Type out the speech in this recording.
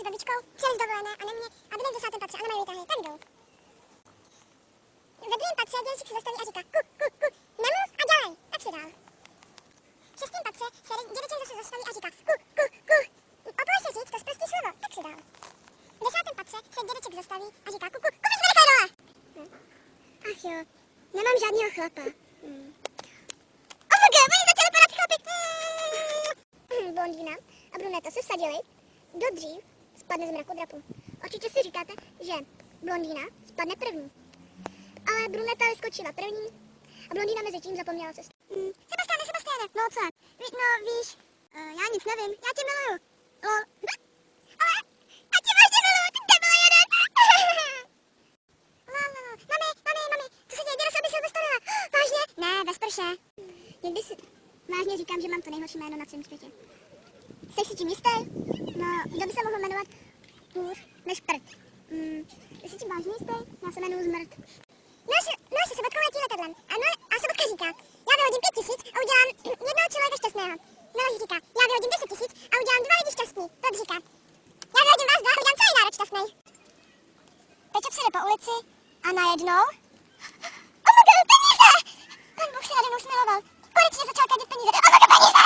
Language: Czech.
s babičkou přijeli z dovolené a na mě a byli v 10. patře a na mají výtahy, tak jdou. Ve druhém patře dědeček se zastaví a říká nemluv a dělej, tak si dál. V 6. patře se dědeček zase zastaví a říká opoj se říct to sprostý slovo, tak si dál. V 10. patře se dědeček zastaví a říká kupi si veliké dole. Ach jo, nemám žádného chlapa. Oni začali padat chlapy. Blondýna a bruneta se vsadili do dřív spadne z mrakodrapu. Určitě si říkáte, že blondýna spadne první. Ale bruneta vyskočila první a blondýna mezi tím zapomněla cestu. Sebastiane, no co? No víš, já nic nevím, já tě miluju. Ale já tě vážně miluju, ty debil jeden. Mami, co se děje, děda se aby se vystavila. Vážně? Ne, ve sprše. Někdy si vážně říkám, že mám to nejhorší jméno na celém světě. Jsi si tím jistý? No, kdo by se mohl jmenovat hůř než prd? Jsi tím vážně jistý? Já se jmenuji Zmrt. No, ještě Sobotkou letí letadlem. A Sobotka říká, já vyhodím 5 000 a udělám jednoho člověka šťastného. Miloš říká, já vyhodím 10 000 a udělám 2 lidi šťastný. Piotr říká, já vyhodím vás 2 a udělám celý národ šťastný. Peťo přijde po ulici a najednou... Oh my god, peníze! Pan Bůh se nade mnou smiloval. Konečně začal kadit peníze. Oh my god, peníze!